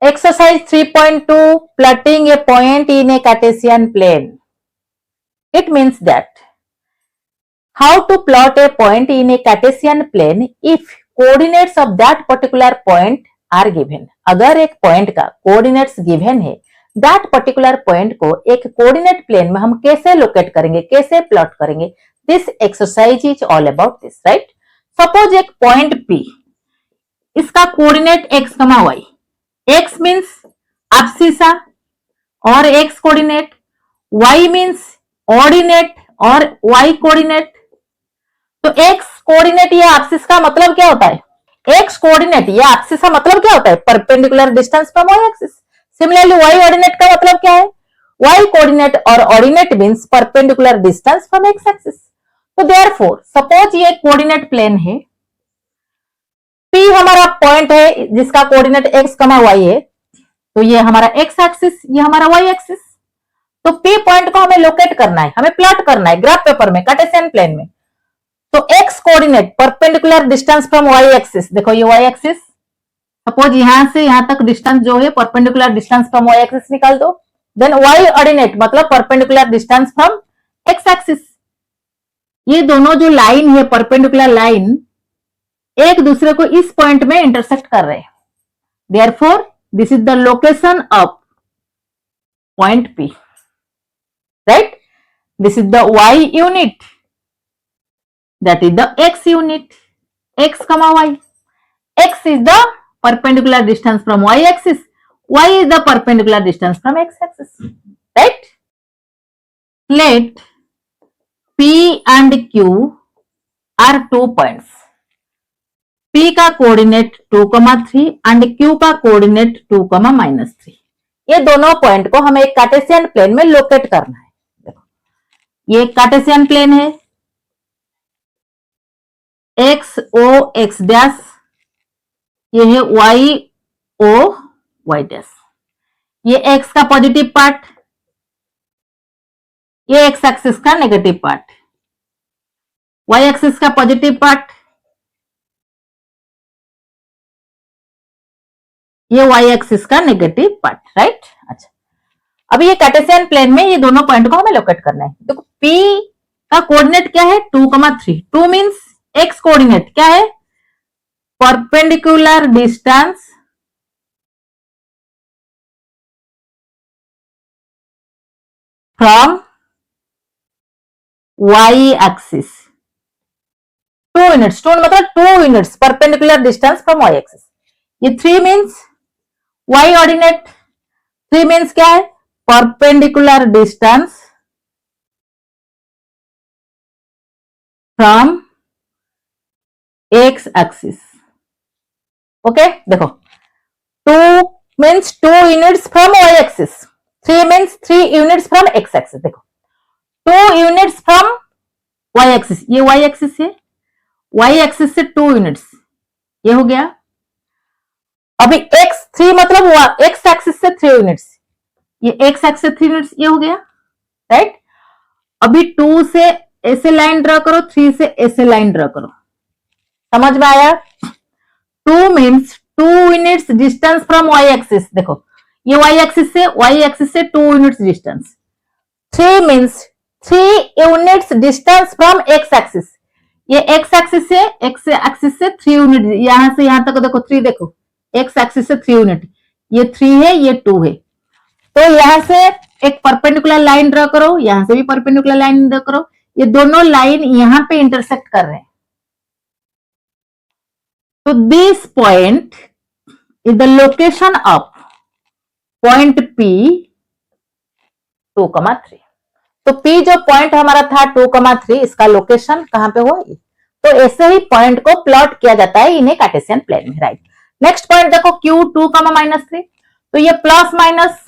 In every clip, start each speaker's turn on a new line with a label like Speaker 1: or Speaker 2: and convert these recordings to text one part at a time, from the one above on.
Speaker 1: Exercise 3.2, plotting a point in a Cartesian plane. It means that how to plot a point in a Cartesian plane if coordinates of that particular point are given. अगर एक point का coordinates given है, that particular point को एक coordinate plane में हम कैसे locate करेंगे, कैसे plot करेंगे? This exercise is all about this, right? Suppose एक point P, इसका coordinate x, y. x means abscissa और x coordinate, y means ordinate और y coordinate. तो x कोऑर्डिनेट या एक्सिस का मतलब क्या होता है? x कोऑर्डिनेट या एक्सिस का मतलब क्या होता है? Perpendicular distance from y axis. Similarly y ordinate का मतलब क्या है? y कोऑर्डिनेट और ordinate means perpendicular distance from x axis. तो देयरफॉर सपोज ये कोऑर्डिनेट प्लेन है, p हमारा पॉइंट है जिसका कोऑर्डिनेट x, y है. तो ये हमारा x एक्सिस, ये हमारा y एक्सिस. तो p पॉइंट को हमें लोकेट करना है, हमें प्लॉट करना है ग्राफ पेपर में, कार्टेशियन प्लेन में. तो x coordinate perpendicular distance from y axis, देखो ये y एक्सिस, सपोज यहां से यहां तक डिस्टेंस जो है perpendicular distance from y axis निकाल दो. देन y ऑर्डिनेट मतलब perpendicular distance from x axis. ये दोनों जो लाइन है परपेंडिकुलर लाइन एक दूसरे को इस पॉइंट में इंटरसेक्ट कर रहे हैं. Therefore this is the location of point P, right? This is the y unit, that is the x unit, x comma y. X is the perpendicular distance from y axis, y is the perpendicular distance from x axis, right? Let P and Q are 2 points. P का coordinate 2,3 and Q का coordinate 2,-3. ये दोनों point को हमें एक Cartesian plane में locate करना है. देखो ये एक कार्टेशियन प्लेन है, एक्स ओ एक्स डैश, ये है वाई ओ वाई डैश. ये एक्स का पॉजिटिव पार्ट, ये एक्स एक्सिस का नेगेटिव पार्ट, वाई एक्सिस का पॉजिटिव पार्ट, ये वाई एक्सिस का नेगेटिव पार्ट, राइट? अच्छा, अभी ये कार्टेशियन प्लेन में ये दोनों पॉइंट को हमें लोकेट करना है. देखो P का कोऑर्डिनेट क्या है? 2,3. 2 मींस एक्स कोऑर्डिनेट क्या है? Perpendicular distance from y axis. 2 units, 2 मतलब 2 units perpendicular distance from y axis. ये 3 मींस y ऑर्डिनेट, 3 मींस क्या है? Perpendicular distance from x axis. Okay, देखो 2 means 2 units from y axis, 3 means 3 units from x axis. देखो 2 units from y axis, ये y axis है, y axis से 2 units, ये हो गया. अभी x3 मतलब x एक्सिस से 3 यूनिट्स, ये x एक्सिस से 3 यूनिट्स, ये हो गया, राइट? अभी 2 से ऐसे लाइन ड्रॉ करो, 3 से ऐसे लाइन ड्रॉ करो. समझ में आया? 2 means 2 units distance from y axis. देखो ये y एक्सिस से 2 units distance. 3 means 3 units distance from x axis. ये x एक्सिस से 3 यूनिट, यहां से यहां तक देखो 3, देखो x एक्सिस से 3 यूनिट, ये 3 है, ये 2 है. तो यहां से एक परपेंडिकुलर लाइन ड्रॉ करो, यहां से भी परपेंडिकुलर लाइन ड्रॉ करो. ये दोनों लाइन यहां पे इंटरसेक्ट कर रहे हैं. तो this point is the location of point P 2,3. तो P जो पॉइंट हमारा था 2,3, इसका लोकेशन कहां पे हुआ? तो ऐसे ही पॉइंट को प्लॉट किया जाता है इन ए कार्टेशियन प्लेन में, राइट? नेक्स्ट पॉइंट देखो Q 2,-3. तो ये प्लस माइनस,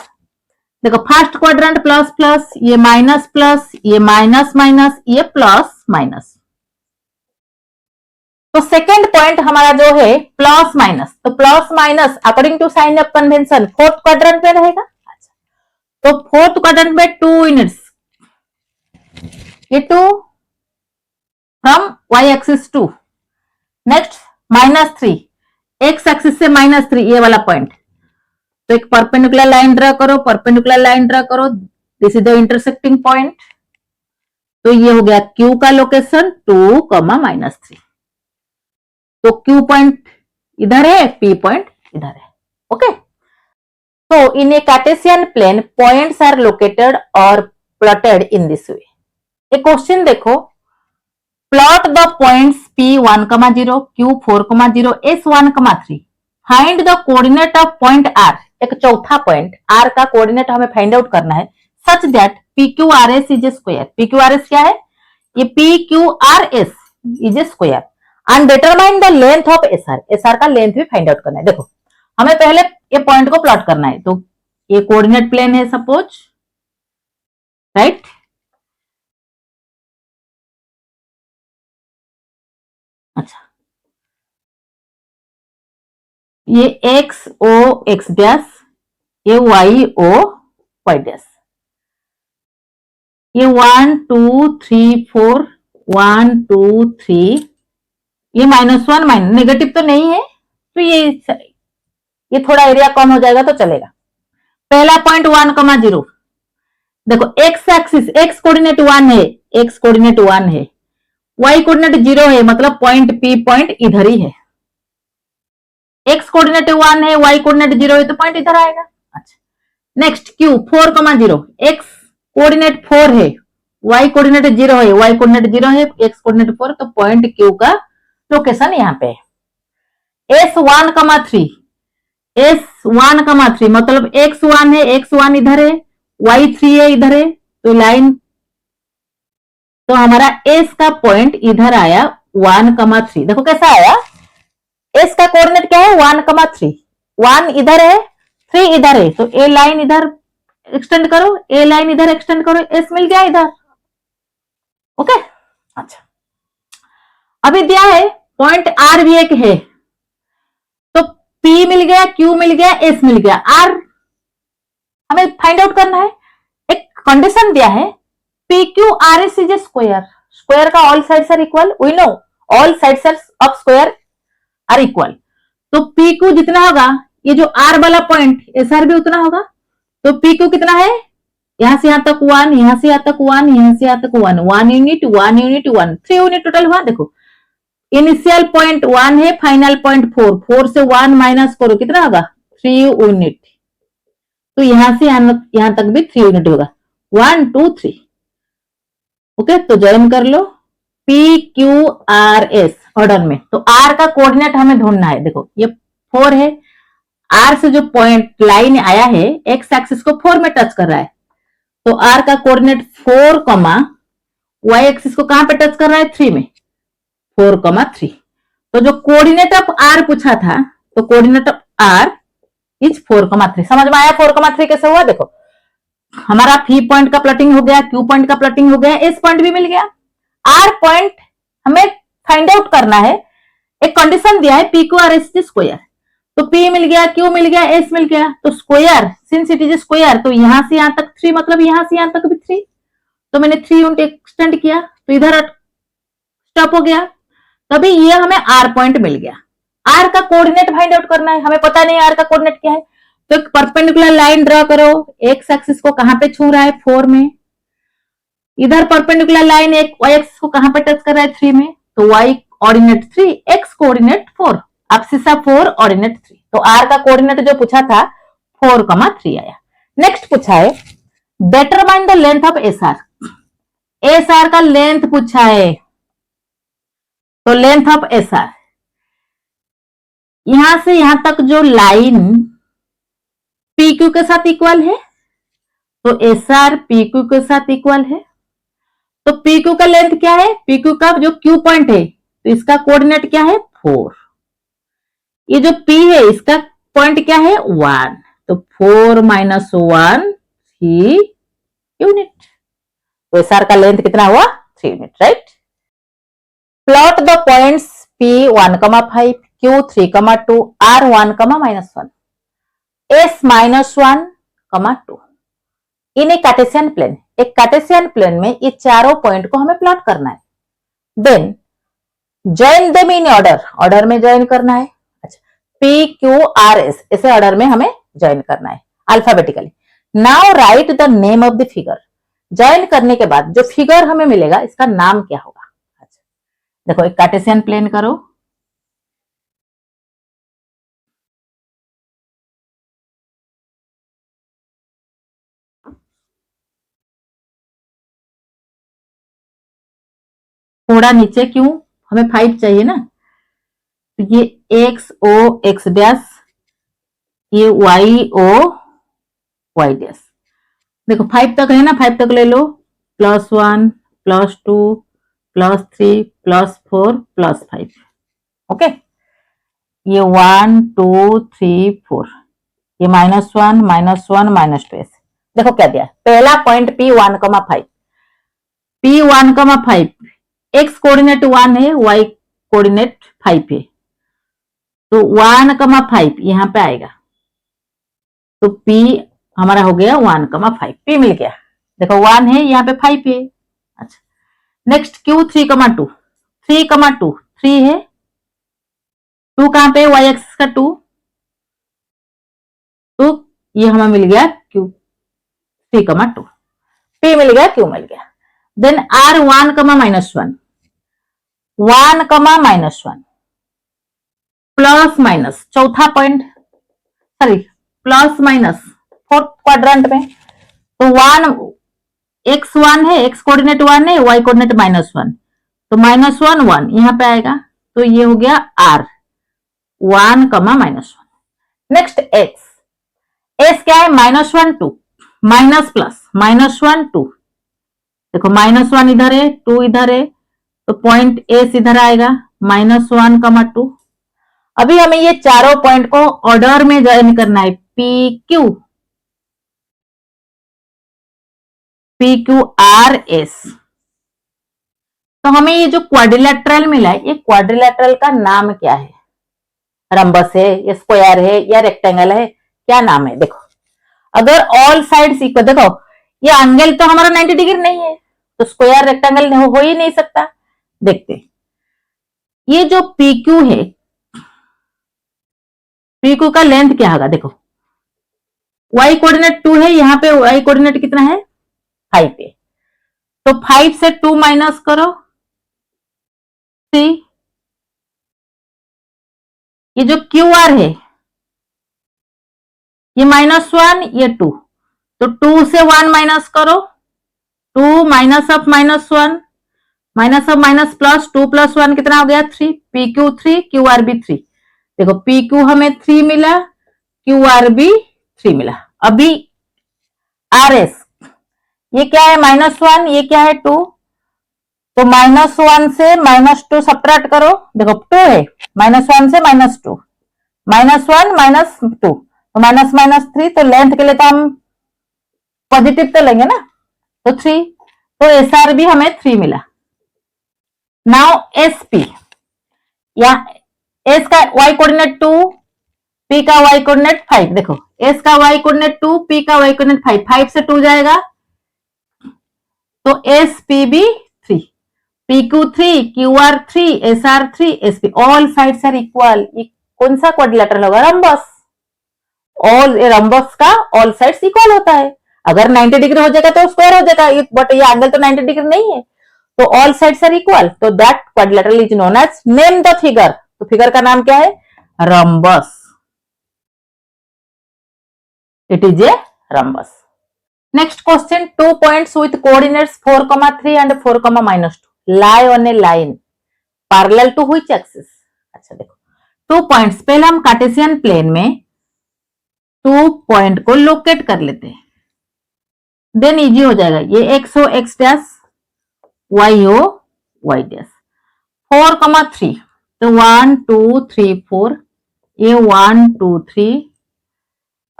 Speaker 1: देखो फर्स्ट क्वाड्रेंट प्लस प्लस, ये माइनस प्लस, ये माइनस माइनस, ये प्लस माइनस. तो सेकेंड पॉइंट हमारा जो है प्लस माइनस, तो plus minus according to sign of convention fourth quadrant में रहेगा. तो फोर्थ क्वाड्रेंट में 2 यूनिट्स, ये 2 from y axis 2. Next -3, x axis से -3, ये वाला पॉइंट. तो एक परपेंडिकुलर लाइन ड्रा करो, परपेंडिकुलर लाइन ड्रा करो, this is the intersecting point. तो ये हो गया Q का लोकेशन 2, -3। तो Q पॉइंट इधर है, P पॉइंट इधर है। ओके, तो in a Cartesian plane points are located और प्लॉटेड इन दिस वे। एक क्वेश्चन देखो, plot the points P1, 0, Q4, 0, S1, 3। Find the coordinate of point R। एक चौथा पॉइंट R का कोऑर्डिनेट हमें फाइंड आउट करना है, such that PQRS is a square. PQRS क्या है? ये PQRS is a square and determine the length of SR। SR का लेंथ भी फाइंड आउट करना है। देखो, हमें पहले ये पॉइंट को प्लॉट करना है। तो ये कोऑर्डिनेट प्लेन है सपोज, राइट। अच्छा, ये एक्स ओ एक्स डैश, ये वाई ओ वाई डैश, ये 1 2 3 4 1 2 3, ये -1 माइनस नेगेटिव तो नहीं है, तो ये थोड़ा एरिया कम हो जाएगा तो चलेगा। पहला पॉइंट 1, 0। देखो एक्स एक्सिस, एक्स कोऑर्डिनेट 1 है, एक्स कोऑर्डिनेट 1 है, वाई कोऑर्डिनेट 0 है, मतलब पॉइंट पी पॉइंट इधर ही है। एक्स कोऑर्डिनेट 1 है, वाई कोऑर्डिनेट 0 है, तो पॉइंट इधर आएगा। अच्छा, नेक्स्ट Q 4, 0। एक्स कोऑर्डिनेट 4 है, वाई कोऑर्डिनेट 0 है, वाई कोऑर्डिनेट 0 है, एक्स कोऑर्डिनेट 4, तो पॉइंट Q का लोकेशन यहाँ पे है। S1, 3। S1, 3 मतलब X1 है, X1 इधर है, Y3 है इधर है, तो लाइन, तो हमारा S का पॉइंट इधर आया 1, 3। देखो कैसा आया, S का कोऑर्डिनेट क्या है 1, 3। 1 इधर है, 3 इधर है, तो ए लाइन इधर एक्सटेंड करो, ए लाइन इधर एक्सटेंड करो, S मिल गया इधर। ओके, अच्छा, अभी दिया है पॉइंट R भी एक है, तो P मिल गया, Q मिल गया, S मिल गया, R हमें फाइंड आउट करना है। एक कंडीशन दिया है PQRS is a square. Square का all sides are equal, we know all sides of square are equal. तो PQ जितना होगा, ये जो R वाला पॉइंट SR भी उतना होगा। तो PQ कितना है, यहां से यहां तक 1, यहां से यहां तक 1, यहां से यहां तक 1, 1 यूनिट 1 यूनिट 1, 3 यूनिट टोटल हुआ। देखो इनिशियल पॉइंट 1 है, फाइनल पॉइंट 4, 4 से 1 माइनस करो, कितना होगा 3 यूनिट। तो यहां से यहां तक भी 3 यूनिट होगा, 1 2 3। ओके, तो ज्वाइन कर लो PQRS ऑर्डर में। तो R का कोऑर्डिनेट हमें ढूंढना है। देखो ये 4 है, R से जो पॉइंट लाइन आया है एक्स एक्सिस को 4 में टच कर रहा है, तो R का कोऑर्डिनेट 4, वाई एक्सिस को कहां पे टच कर रहा है 3 में, 4, 3। तो जो कोऑर्डिनेट ऑफ R पूछा था, तो कोऑर्डिनेट ऑफ R इज 4, 3। समझ में आया 4, 3 कैसे हुआ? देखो हमारा P पॉइंट का प्लॉटिंग हो गया, Q पॉइंट का प्लॉटिंग हो गया, S पॉइंट भी मिल गया। R पॉइंट हमें फाइंड आउट करना है। एक कंडीशन दिया है PQRS स्क्वायर, तो P मिल गया, Q मिल गया, S मिल गया, तो square since it is square, तो यहां से यहां तक 3, मतलब यहां से यहां तक भी 3, तो मैंने 3 यूनिट एक्सटेंड किया, तो इधर स्टॉप हो गया। तभी ये हमें R पॉइंट मिल गया। R का कोऑर्डिनेट फाइंड आउट करना है, हमें पता नहीं R का कोऑर्डिनेट क्या है। तो एक परपेंडिकुलर लाइन ड्रा करो, एक्स एक्सिस को कहां पे छू रहा है 4 में, इधर परपेंडिकुलर लाइन एक वाई एक्सिस को कहां पे टच कर रहा है 3 में, तो y coordinate 3, x coordinate 4, abscissa 4 ordinate 3। तो R का कोऑर्डिनेट जो पूछा था 4, 3 आया। नेक्स्ट पूछा है determine the length of SR। SR का लेंथ पूछा है, तो लेंथ ऑफ SR यहां से यहां तक जो लाइन PQ के साथ इक्वल है, तो SR PQ के साथ इक्वल है। तो PQ का लेंथ क्या है, PQ का जो Q पॉइंट है, तो इसका कोऑर्डिनेट क्या है 4। ये जो P है इसका पॉइंट क्या है 1, तो 4 - 1 3 यूनिट। तो SR का लेंथ कितना हुआ 3 unit, right. Plot the points P1, 5, Q3, 2, R1, -1, S -1, 2 in a Cartesian plane. एक कार्टेशियन प्लेन में ये चारों पॉइंट को हमें प्लॉट करना है। Then join them in order, order में ज्वाइन करना है। अच्छा, PQRS ऐसे ऑर्डर में हमें ज्वाइन करना है alphabetically. Now right the name of the figure. Join करने के बाद जो फिगर हमें मिलेगा इसका नाम क्या होगा। अच्छा, देखो एक कार्टेशियन प्लेन करो, थोड़ा नीचे क्यों, हमें 5 चाहिए ना, तो ये एक्स ओ एक्स डैश, ये वाई ओ वाई डैश। देखो 5 तक है ना, 5 तक ले लो, +1 +2 +3 +4 +5। ओके, ये 1 2 3 4, ये -1 -1 -2 ऐसे। देखो क्या दिया, पहला point P1,5, P1,5 x coordinate 1 है, वाई कोऑर्डिनेट 5 है, तो 1,5 यहां पे आएगा, तो P हमारा हो गया 1,5, P मिल गया। देखो 1 है, यहाँ पे 5 है। अच्छा, नेक्स्ट Q 3,2, 3,2 3 है, 2 कहां पे, वाई एक्सिस का 2, तो ये हमें मिल गया Q 3,2, P मिल गया, Q मिल गया। देन R 1, -1, 1, प्लस माइनस चौथा point, sorry plus minus fourth quadrant में, तो 1 x1 है, x कोऑर्डिनेट 1 है, y कोऑर्डिनेट -1, तो -1 1 यहां पे आएगा, तो ये हो गया R 1, -1। नेक्स्ट x क्या है, -1 2 माइनस प्लस -1 2, देखो -1 इधर है, 2 इधर है, तो पॉइंट S इधर आएगा, -1, 2। अभी हमें ये चारों पॉइंट को ऑर्डर में ज्वाइन करना है, PQ PQRS। तो हमें ये जो क्वाड्रिलेटरल मिला है, ये क्वाड्रिलेटरल का नाम क्या है, रंबस है या स्क्वायर है या रेक्टेंगल है, क्या नाम है। देखो अगर ऑल साइड्स इक्वल, देखो ये एंगल तो हमारा 90 डिग्री नहीं है, तो स्क्वायर रेक्टेंगल हो ही नहीं सकता। देखते ये जो PQ है, PQ का लेंथ क्या होगा, देखो y कोऑर्डिनेट 2 है, यहाँ पे y कोऑर्डिनेट कितना है, 5 है, तो 5 से 2 माइनस करो 3। ये जो QR है, ये -1 ये 2, तो 2 से 1 माइनस करो, 2 minus of -1 minus of minus plus 2 + 1 कितना हो गया 3, PQ 3 QR भी 3। देखो PQ हमें 3 मिला, QR भी 3 मिला। अभी RS ये क्या है, -1, ये क्या है 2, तो -1 से -2 सब्ट्रैक्ट करो, देखो 2 है, -1 से -2, -1 -2, तो -3, तो लेंथ के लिए तो हम पॉजिटिव तो लेंगे ना, तो 3, तो SR भी हमें 3 मिला। नाउ SP, या S का y कोऑर्डिनेट 2, P का y कोऑर्डिनेट 5, देखो S का y कोऑर्डिनेट 2, P का y कोऑर्डिनेट 5, 5 से 2 जाएगा, तो SP भी 3, PQ 3 QR 3 SR 3 SP, all sides are equal. कौन सा क्वाड्रिलेटरल होगा, रंबस। ऑल रंबस का ऑल साइड्स इक्वल होता है, अगर 90 डिग्री हो जाएगा तो स्क्वायर हो जाएगा, बट ये एंगल तो 90 डिग्री नहीं है, तो ऑल साइड्स आर इक्वल, तो that quadrilateral is known as, name the figure, तो फिगर का नाम क्या है, rhombus, it is a rhombus. Next question, 2 points with coordinates 4,3 and 4,-2 lie on a line parallel to which axis। अच्छा देखो 2 points, पहले हम कार्टेशियन प्लेन में 2 पॉइंट को लोकेट कर लेते हैं, देन इजी हो जाएगा, ये x हो x डैश, y हो y डैश, 4,3, तो 1 2 3 4, ये 1 2 3,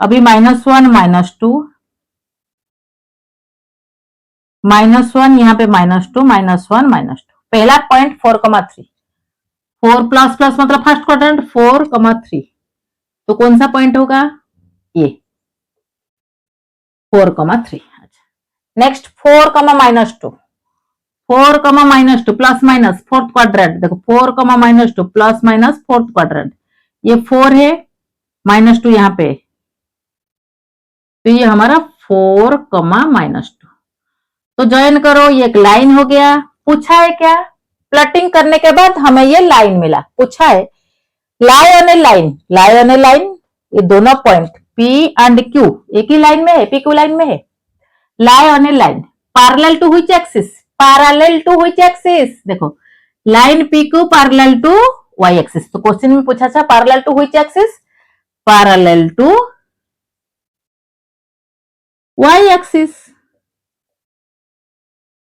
Speaker 1: अभी -1 -2 -1, यहाँ पे -2 -1 -2, पहला पॉइंट 4,3, 4 प्लस प्लस मतलब फर्स्ट क्वाड्रेंट 4,3, तो कौन सा पॉइंट होगा, ये 4,3। अच्छा next 4,-2, 4,-2 plus minus fourth quadrant, देखो 4,-2 प्लस माइनस फोर्थ क्वाड्रेंट, ये 4 है, -2 यहाँ पे, तो ये हमारा 4, -2। तो ज्वाइन करो, ये एक लाइन हो गया। पूछा है क्या, प्लॉटिंग करने के बाद हमें ये लाइन मिला। पूछा है lie on a line, lie on a line, ये दोनों पॉइंट P एंड Q एक ही लाइन में है, PQ लाइन में है। Lie on a line parallel to which axis, parallel to which axis, देखो line PQ parallel to Y axis. तो question में पूछा था parallel to which axis, parallel to Y axis,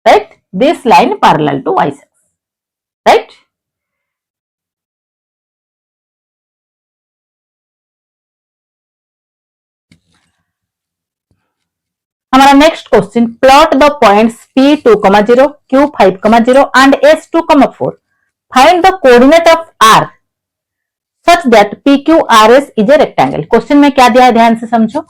Speaker 1: right? This line parallel to Y axis, right? हमारा next question, plot the points P2, 0, Q5, 0 and S2, 4. Find the coordinate of R such that PQRS is a rectangle. Question में क्या दिया है, ध्यान से समझो।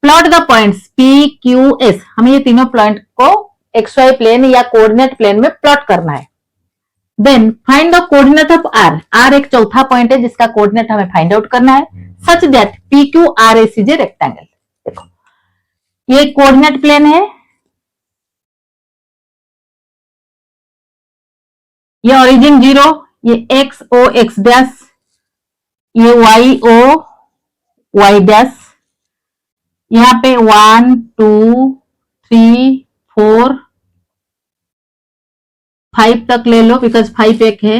Speaker 1: Plot the points PQS, हमें ये तीनों पॉइंट को XY प्लेन या कोऑर्डिनेट प्लेन में प्लॉट करना है। Then find the coordinate of R, R एक चौथा पॉइंट है जिसका कोऑर्डिनेट हमें फाइंड आउट करना है। Such that PQRS is a rectangle. देखो ये कोऑर्डिनेट प्लेन है, ये ओरिजिन 0, ये XO X डैश, ये YO Y डैश, यहाँ पे 1 2 3 4 5 तक ले लो बिकॉज 5 एक है।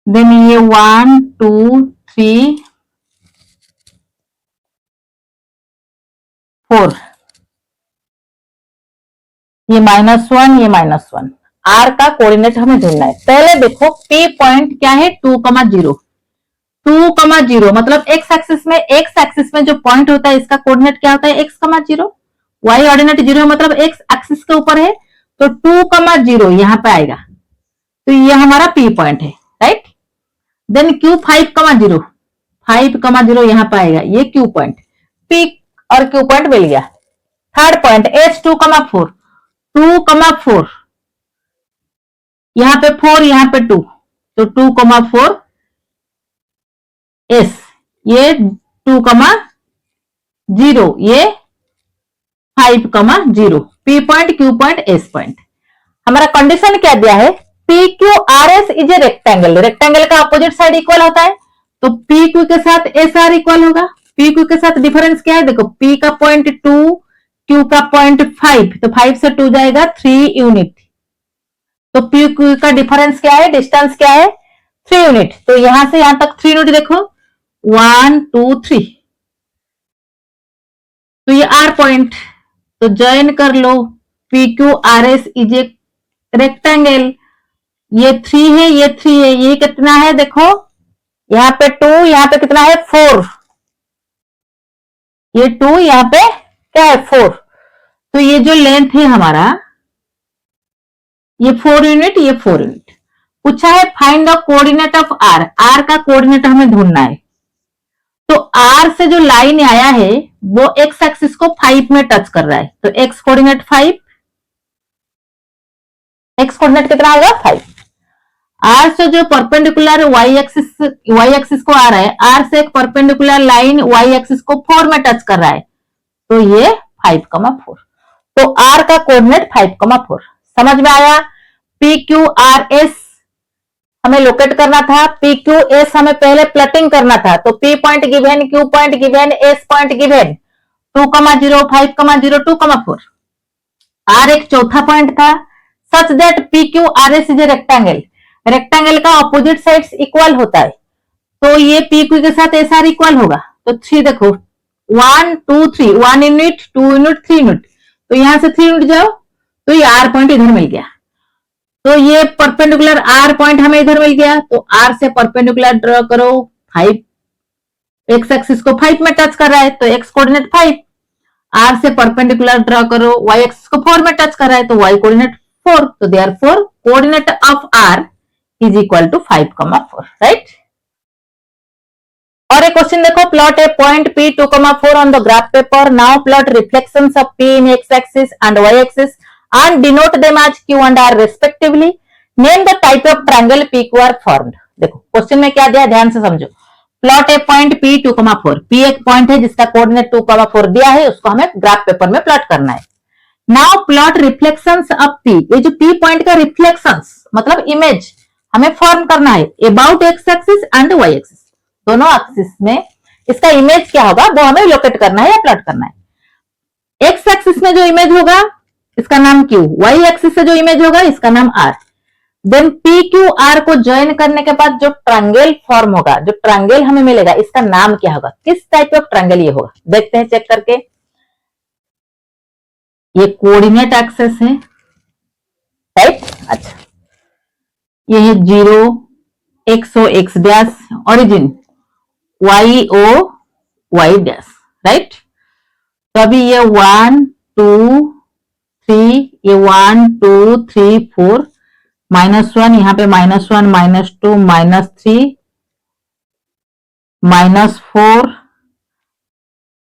Speaker 1: देन ये 1 2 3 4, ये -1, ये -1। R का कोऑर्डिनेट हमें ढूंढना है। पहले देखो P पॉइंट क्या है, 2, 0, 2, 0 मतलब एक्स एक्सिस में जो पॉइंट होता है इसका कोऑर्डिनेट क्या होता है, x, 0। y ऑर्डिनेट 0 मतलब x एक्सिस के ऊपर है, तो 2, 0 यहां पे आएगा। तो ये हमारा P पॉइंट है, राइट। देन Q 5, 0, 5, 0 यहां पे आएगा, ये Q पॉइंट। P और Q पॉइंट मिल गया। थर्ड पॉइंट S 2, 4, 2, 4 यहां पे 4, यहां पे 2, तो 2, 4 S, ये 2, 0, ये 5, 0। P point, Q point, S point. हमारा कंडीशन क्या दिया है, PQRS is a rectangle. Rectangle का अपोजिट साइड इक्वल होता है, तो PQ के साथ SR इक्वल होगा। PQ के साथ डिफरेंस क्या है, देखो P का पॉइंट 2, Q का पॉइंट 5, तो 5 से 2 जाएगा 3 यूनिट। तो PQ का डिफरेंस क्या है, डिस्टेंस क्या है, 3 यूनिट। तो यहां से यहां तक 3 यूनिट, देखो 1 2 3, तो ये R पॉइंट। तो ज्वाइन कर लो, PQRS इज ए रेक्टेंगल। ये 3 है, ये 3 है, ये कितना है, देखो यहाँ पे 2, यहाँ पे कितना है 4, ये 2, यहाँ पे क्या है 4। तो ये जो लेंथ है हमारा, ये 4 यूनिट, ये 4 यूनिट। पूछा है find the coordinate of R, R का कोऑर्डिनेट हमें ढूंढना है। तो R से जो लाइन आया है वो x एक्सिस को 5 में टच कर रहा है, तो x कोऑर्डिनेट 5, x कोऑर्डिनेट कितना आएगा 5। R से जो परपेंडिकुलर y एक्सिस को आ रहा है, R से एक परपेंडिकुलर लाइन y एक्सिस को 4 में टच कर रहा है, तो ये 5, 4। तो R का कोऑर्डिनेट 5, 4। समझ में आया। PQRS हमें लोकेट करना था, PQS हमें पहले प्लॉटिंग करना था। तो P point given, Q point given, S point given, 2, 0, 5, 0, 2, 4। R एक चौथा पॉइंट था। सच that PQRS is a rectangle. Rectangle का ऑपोजिट साइड्स इक्वल होता है, तो ये PQ के साथ SR इक्वल होगा। तो 3 देखो 1 2 3, 1 यूनिट, 2 यूनिट, 3 यूनिट, तो यहां से 3 यूनिट जाओ, तो ये R पॉइंट इधर मिल गया। तो ये परपेंडिकुलर R पॉइंट हमें इधर मिल गया, तो R से परपेंडिकुलर ड्रॉ करो। 5 एक्स एक्सिस को 5 में टच कर रहा है, तो x कोऑर्डिनेट 5। R से परपेंडिकुलर ड्रॉ करो, y एक्सिस को 4 में टच कर रहा है, तो y कोऑर्डिनेट 4। तो therefore coordinate of R is equal to 5, 4, right. और एक क्वेश्चन देखो, plot a point P 2, 4 on the graph paper. Now plot reflections of P in x axis and y axis and denote them as Q and R respectively. Name the type of triangle PQR formed. देखो question में क्या दिया, ध्यान से समझो। Plot a point P2,4। P एक point है जिसका कोऑर्डिनेट 2,4 दिया है, उसको हमें ग्राफ पेपर में प्लॉट करना है। Now plot reflections of P। ये जो P पॉइंट का रिफ्लेक्शंस मतलब इमेज हमें फॉर्म करना है about x axis and y axis, दोनों एक्सिस में इसका इमेज क्या होगा वो हमें लोकेट करना है या प्लॉट करना है। एक्स एक्सिस में जो इमेज होगा इसका नाम Q, वाई एक्सिस से जो इमेज होगा इसका नाम R। Then P Q R को ज्वाइन करने के बाद जो ट्रायंगल फॉर्म होगा, जो ट्रायंगल हमें मिलेगा इसका नाम क्या होगा, किस टाइप ऑफ ट्रायंगल ये होगा, देखते हैं चेक करके। ये कोऑर्डिनेट एक्सेस है, राइट। अच्छा, ये है 0 X O X dash, origin Y O Y dash, right. तो अभी ये 1 2 3, ये 1 2 3 4, -1 यहाँ पे -1 -2 -3 -4,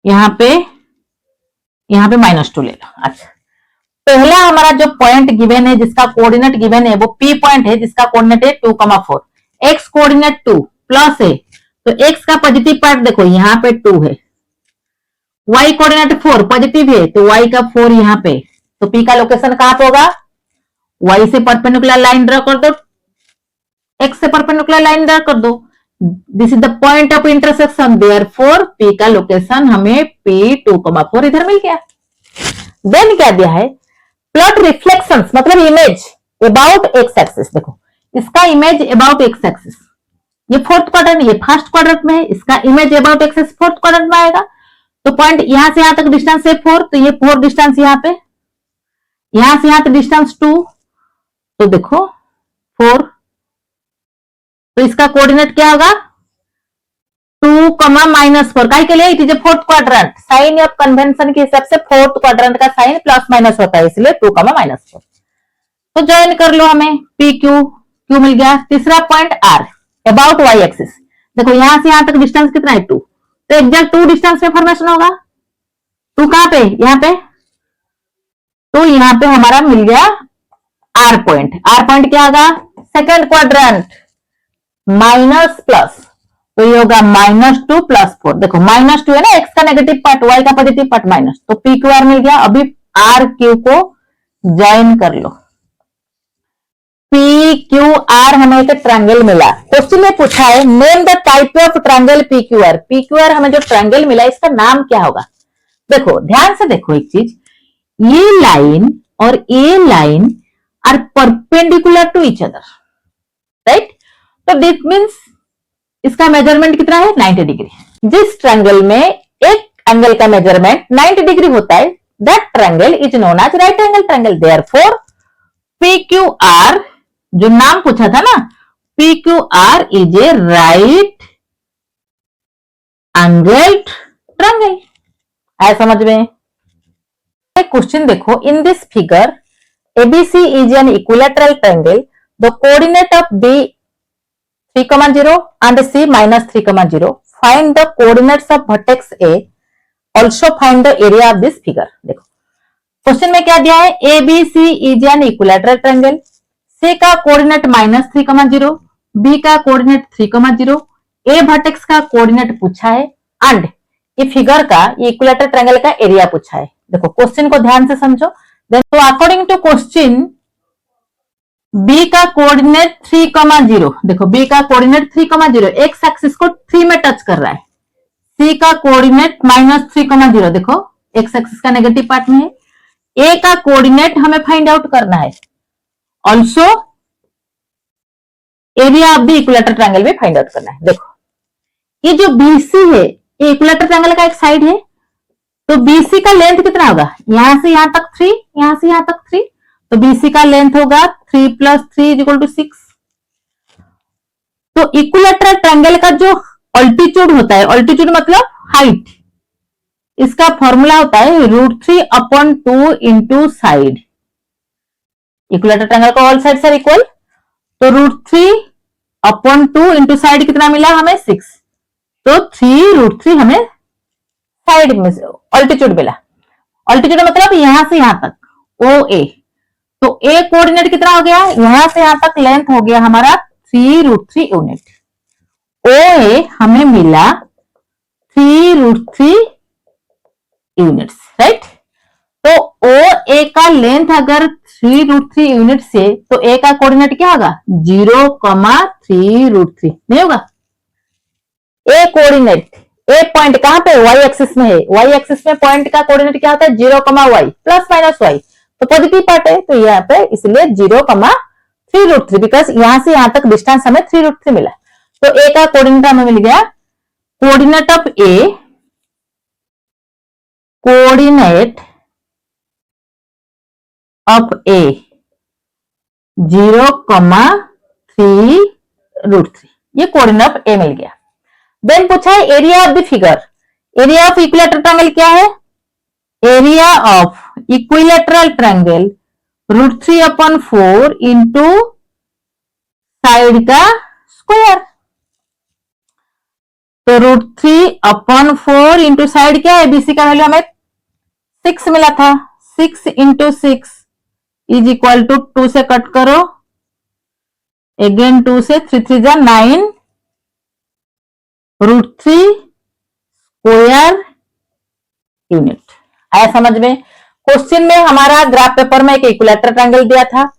Speaker 1: यहाँ पे -2 ले लो। अच्छा, पहला हमारा जो पॉइंट गिवन है जिसका कोऑर्डिनेट गिवन है वो P पॉइंट है जिसका कोऑर्डिनेट है 2,4, x कोऑर्डिनेट 2 प्लस है, तो x का पॉजिटिव पार्ट देखो यहाँ पे 2 है, y कोऑर्डिनेट 4 पॉजिटिव है तो y का 4 यहाँ पे, तो P का लोकेशन कहां पे होगा, y से परपेंडिकुलर लाइन ड्रॉ कर दो, x से परपेंडिकुलर लाइन ड्रॉ कर दो, this is the point of intersection, therefore P का लोकेशन हमें P2,4 इधर मिल गया। देन क्या दिया है, प्लॉट रिफ्लेक्शंस मतलब इमेज अबाउट एक्स एक्सिस, देखो इसका इमेज अबाउट एक्स एक्सिस, ये फोर्थ क्वाड्रेंट, ये फर्स्ट क्वाड्रेंट में है, इसका image about x axis fourth quadrant में आएगा। तो पॉइंट यहां से यहां तक डिस्टेंस है 4, तो ये 4 डिस्टेंस यहाँ पे, यहां से यहां तक डिस्टेंस 2, तो देखो 4, तो इसका कोऑर्डिनेट क्या होगा 2, -4, काय के लिए, it is a fourth quadrant, sign of convention के हिसाब से फोर्थ क्वाड्रेंट का साइन प्लस माइनस होता है, इसलिए 2, -4। तो ज्वाइन कर लो, हमें पी क्यू मिल गया। तीसरा point R about y axis, देखो यहां से यहां तक डिस्टेंस कितना है 2, तो एग्जैक्ट 2 डिस्टेंस में फॉर्मेशन होगा, 2 कहां पे, यहाँ पे, तो यहाँ पे हमारा मिल गया R पॉइंट। R पॉइंट क्या होगा, सेकेंड क्वाड्रेंट, माइनस प्लस, तो ये होगा -2 + 4, देखो -2 है ना, x का नेगेटिव पार्ट y का पॉजिटिव पार्ट माइनस, तो पी क्यू आर मिल गया। अभी आर क्यू को ज्वाइन कर लो, पी क्यू आर हमें एक ट्रायंगल मिला। क्वेश्चन में पूछा है name the type of triangle P Q are. P Q are हमें जो ट्रायंगल मिला इसका नाम क्या होगा, देखो ध्यान से देखो एक चीज, ये लाइन और ये line are perpendicular to each other, right. तो दिस मीन्स इसका मेजरमेंट कितना है 90 डिग्री। जिस ट्रायंगल में एक एंगल का मेजरमेंट 90 डिग्री होता है, that triangle is known as right angle triangle. Therefore P Q R, जो नाम पूछा था ना, P Q R is a right angled triangle. है समझ में। क्वेश्चन देखो, in this figure ABC is an equilateral triangle. The coordinate of B 3,0 and C -3,0. Find the coordinates of vertex A. Also find the area of this figure. देखो question में क्या दिया है, ABC is an equilateral triangle. C का coordinate -3,0, B का coordinate 3,0, A vertex का coordinate पूछा है, एंड ये फिगर का ये इक्विलेटरल ट्रायंगल का एरिया पूछा है। देखो क्वेश्चन को ध्यान से समझो। तो अकॉर्डिंग टू क्वेश्चन B का कोऑर्डिनेट 3,0, देखो B का कोऑर्डिनेट 3,0, एक्स एक्सिस को 3 में टच कर रहा है। C का कोऑर्डिनेट -3,0, देखो एक्स एक्सिस का नेगेटिव पार्ट में है। A का कोऑर्डिनेट हमें फाइंड आउट करना है, also area of the equilateral triangle भी फाइंड आउट करना है। देखो ये जो BC है ये इक्विलेटरल ट्रायंगल का एक साइड है, तो BC का लेंथ कितना होगा, यहां से यहां तक 3, यहां से यहां तक 3, तो BC का लेंथ होगा 3 + 3 = 6। तो इक्विलेटरल ट्रायंगल का जो ऑल्टीट्यूड होता है, ऑल्टीट्यूड मतलब हाइट, इसका फॉर्मूला होता है √3/2 इंटू साइड। इक्विलेटरल ट्रायंगल का ऑल साइड्स आर इक्वल, तो √3/2 इंटू साइड कितना मिला हमें 6, तो 3√3 हमें साइड में ऑल्टीट्यूड मिला। ऑल्टीट्यूड मतलब यहां से यहां तक OA, तो A कोऑर्डिनेट कितना हो गया, यहां से यहां तक लेंथ हो गया हमारा 3√3 यूनिट। ओ ए हमें मिला 3√3 यूनिट्स, राइट। तो ओ ए का लेंथ अगर 3√3 यूनिट से, तो ए का कोऑर्डिनेट क्या होगा 0,3√3 नहीं होगा। ए कोऑर्डिनेट, ए पॉइंट कहां पे वाई एक्सिस में है, वाई एक्सिस में पॉइंट का कोऑर्डिनेट क्या होता है 0,y प्लस माइनस वाई, तो पॉजिटिव पार्ट है, तो यहाँ पे इसलिए 0,3√3, बिकॉज यहां से यहां तक डिस्टेंस हमें 3√3 मिला। तो ए का कोऑर्डिनेट हमें मिल गया, coordinate of A, coordinate of A 0,3√3, ये कोऑर्डिनेट ऑफ ए मिल गया। देन पूछा है area of the figure, area of equilateral triangle क्या है, area of equilateral triangle √3/4 into side का स्क्वायर। तो √3/4 इंटू साइड क्या है, बीसी का वैल्यू हमें 6 मिला था, 6 इंटू 6 इज इक्वल टू 2 से कट करो, अगेन 2 से 3 3 जा 9, √3 स्क्वायर यूनिट। आया समझ में। क्वेश्चन में हमारा ग्राफ पेपर में एक इक्विलैटरल ट्रायंगल दिया था,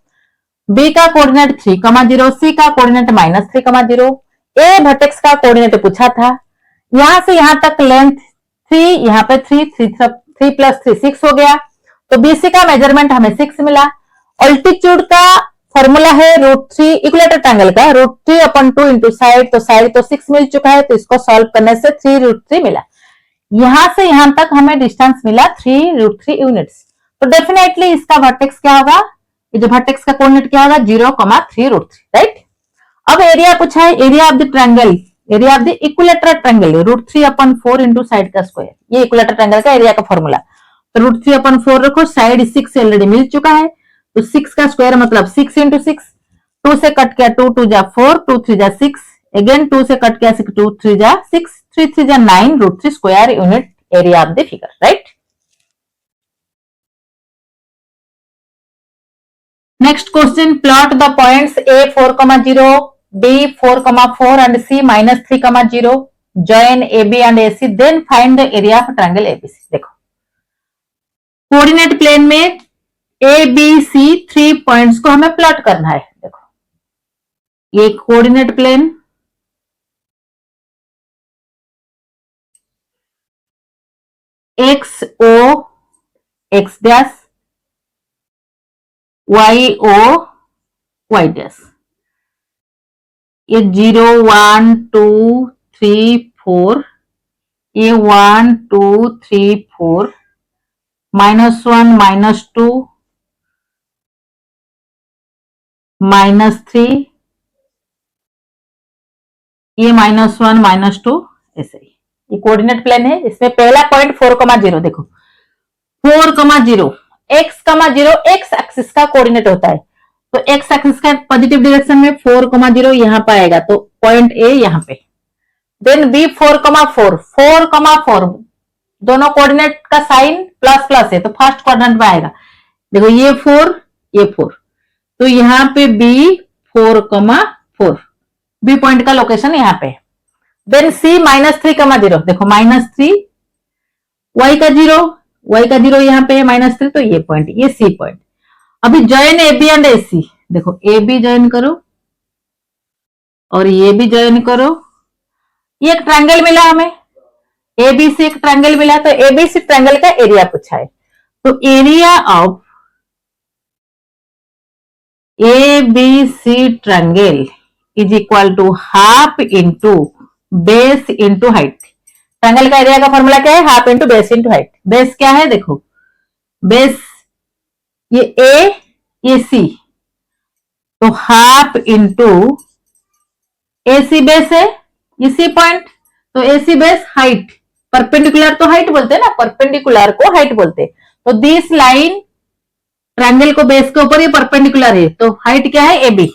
Speaker 1: बी का कोऑर्डिनेट 3,0, सी का कोऑर्डिनेट -3,0, ए वर्टेक्स का कोऑर्डिनेट पूछा था, यहां से यहां तक लेंथ 3, यहाँ पे 3 प्लस 3 6 हो गया, तो बीसी का मेजरमेंट हमें 6 मिला। ऑल्टीट्यूड का फॉर्मूला है √3 इक्विलैटरल ट्रायंगल का √3/2 इंटू साइड, तो साइड तो 6 मिल चुका है, तो इसको सॉल्व करने से 3√3 मिला। यहां से यहां तक हमें डिस्टेंस मिला 3√3 यूनिट्स, तो डेफिनेटली इसका वर्टेक्स क्या होगा, ये जो वर्टेक्स का कोऑर्डिनेट क्या होगा 0,3√3, राइट। अब एरिया पूछा है, area of the triangle, area of the equilateral triangle √3/4 into side का स्क्वायर, ये इक्विलैटरल ट्रायंगल का एरिया का फॉर्मूला। तो √3/4 रखो, साइड 6 ऑलरेडी मिल चुका है, तो 6 का स्क्वायर मतलब 6 इंटू 6, 2 से कट किया 2 2 जा 4, 2 3 जा 6, अगेन 2 से कट किया 6, 2 3 जा 6, 3 3 जा 9, √3 square unit area of the figure, right. Next question, plot the points A 4,0, B 4,4 and C -3,0, join AB and AC, then find the area of triangle ABC। देखो coordinate plane में ए B C 3 points को हमें plot करना है। देखो ये coordinate plane, X O X dash, Y O Y dash, ये 0 1 2 3 4, ये 1 2 3 4, -1 -2 -3, ये -1 -2, ऐसे ही ये कोऑर्डिनेट प्लेन है। इसमें पहला पॉइंट 4,0, देखो 4,0 x,0 एक्स एक्सिस का कोऑर्डिनेट होता है, तो एक्स एक्सिस का पॉजिटिव डायरेक्शन में 4,0 यहां पर आएगा, तो पॉइंट ए यहां पे। देन बी 4,4, 4,4 दोनों कोऑर्डिनेट का साइन प्लस प्लस है, तो फर्स्ट क्वाड्रेंट में आएगा। देखो ये 4 ये 4, तो यहाँ पे बी 4,4, बी पॉइंट का लोकेशन यहाँ पे। देन सी -3,0, देखो -3, वाई का 0 यहाँ पे है -3, तो ये पॉइंट, ये सी पॉइंट। अभी जॉइन ए बी एंड ए सी, देखो ए बी जॉइन करो और ये भी जॉइन करो, ये एक ट्रायंगल मिला हमें, एबीसी एक ट्रायंगल मिला, तो एबीसी ट्रायंगल का एरिया पूछा है, तो area of ABC triangle is equal to half into base into height. Triangle का एरिया का फॉर्मूला क्या है, half into base into height. Base क्या है, देखो बेस ये ए ये सी, तो हाफ इंटू एसी बेस है, ये सी पॉइंट, तो एसी बेस हाइट, परपेंडिकुलर तो हाइट बोलते हैं ना, परपेंडिकुलर को हाइट बोलते हैं। तो दिस लाइन ट्रायंगल को बेस के ऊपर ये परपेंडिकुलर है, तो हाइट क्या है AB,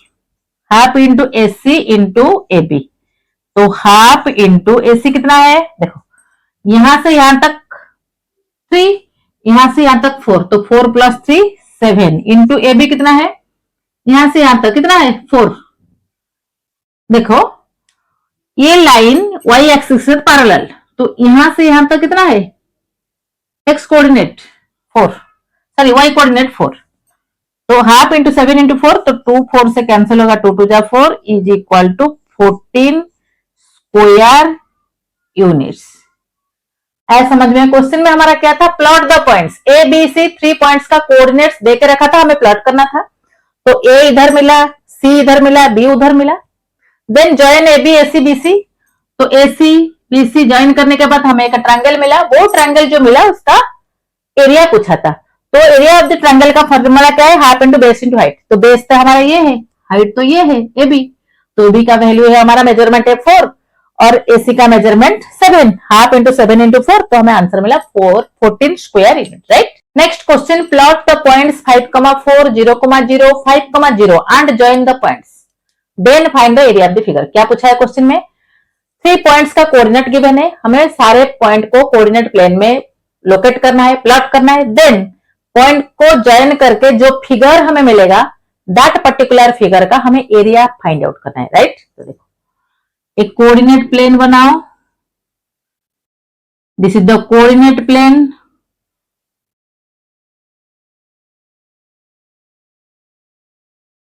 Speaker 1: half into AC into AB, तो हाफ इंटू एसी कितना है, देखो यहां से यहां तक 3, यहां से यहां तक 4, तो 4 + 3 7 इंटू एबी कितना है, यहां से यहां तक कितना है 4। देखो ये लाइन y एक्सिस से पैरेलल, तो यहां से यहां तक कितना है, x coordinate 4, sorry y coordinate 4, तो हाफ इंटू 7 इंटू 4, तो 2 4 से कैंसिल होगा, 2 2 जा 4 is equal to 14 square units. ऐसा समझ में? क्वेश्चन में हमारा क्या था, plot the points A B C, 3 points का कोऑर्डिनेट्स देके रखा था, हमें प्लॉट करना था। तो ए इधर मिला, सी इधर मिला, बी उधर मिला, then join A B A C B C, तो A C B C join करने के बाद हमें एक ट्रायंगल मिला, वो ट्रायंगल जो मिला उसका एरिया पूछा था। तो एरिया ऑफ द ट्रायंगल का फॉर्मूला क्या है, half into base into height, तो बेस तो हमारा ये है, हाइट तो ये है ए बी, तो बी का वैल्यू है हमारा मेजरमेंट है 4 और एसी का मेजरमेंट 7, हाफ इंटू 7 इंटू 4, तो हमें आंसर मिला 14 square unit, right. Next question, plot the points 5,4 0,0 5,0 and join the points, then find the area of the figure. क्या पूछा है क्वेश्चन में, 3 पॉइंट्स का कोऑर्डिनेट गिवन है, हमें सारे पॉइंट को कोऑर्डिनेट प्लेन में लोकेट करना है, प्लॉट करना है, देन पॉइंट को ज्वाइन करके जो फिगर हमें मिलेगा, दैट पर्टिकुलर फिगर का हमें एरिया फाइंड आउट करना है, राइट। तो देखो, एक कोऑर्डिनेट प्लेन बनाओ, this is the coordinate plane,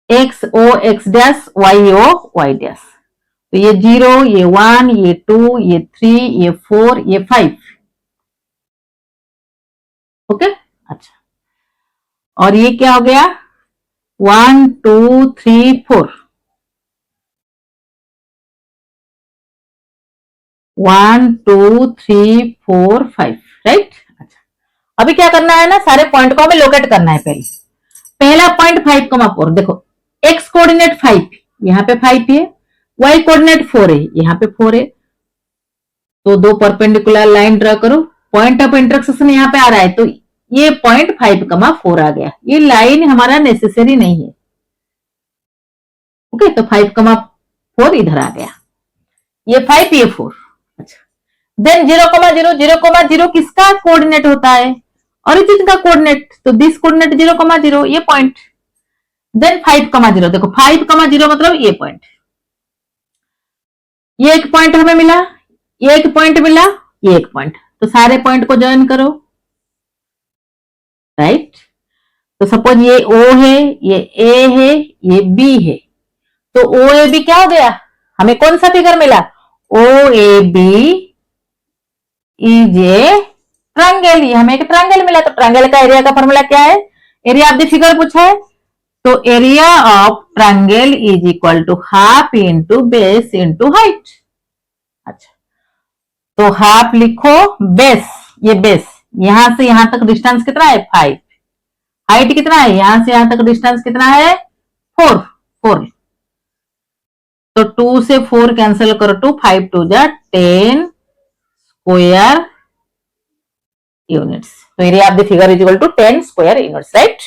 Speaker 1: X O X dash, Y O Y dash, तो ये 0, ये 1, ये 2, ये 3, ये 4, ये 5, ओके। अच्छा, और ये क्या हो गया, 1 2 3 4, 1 2 3 4 5, राइट। अच्छा, अभी क्या करना है ना, सारे पॉइंट को हमें लोकेट करना है। पहला पॉइंट 5,4, देखो एक्स कोऑर्डिनेट 5, यहाँ पे 5 है, वाई कोऑर्डिनेट 4 है, यहाँ पे 4 है, तो दो परपेंडिकुलर लाइन ड्रा करो, पॉइंट ऑफ इंटरसेक्शन यहाँ पे आ रहा है, तो ये पॉइंट 5,4 आ गया, ये लाइन हमारा नेसेसरी नहीं है, ओके। तो 5,4 इधर आ गया, ये 5 ये 4। अच्छा, देन 0,0 0,0 किसका कोऑर्डिनेट होता है, ओरिजिन का कोऑर्डिनेट, तो दिस कोऑर्डिनेट 0,0 ये पॉइंट, देन 5,0, देखो 5,0 मतलब ये पॉइंट, ये एक पॉइंट हमें मिला, ये एक पॉइंट मिला, ये एक पॉइंट, तो सारे पॉइंट को ज्वाइन करो, राइट। तो सपोज ये O है, ये A है, ये B है, तो OAB क्या हो गया, हमें कौन सा फिगर मिला, OAB इज ए ट्रायंगल, ये हमें एक ट्रायंगल मिला, तो ट्रायंगल का एरिया का फॉर्मूला क्या है, एरिया ऑफ द फिगर पूछा है, तो area of triangle is equal to half into base into height. अच्छा, तो हाफ लिखो, बेस, ये बेस, यहां से यहां तक डिस्टेंस कितना है 5, हाइट कितना है, यहां से यहां तक डिस्टेंस कितना है 4, तो 2 से 4 कैंसिल करो, 2 5 2 जा 10 स्क्वायर यूनिट्स, तो area of the figure is equal to 10 square units, right.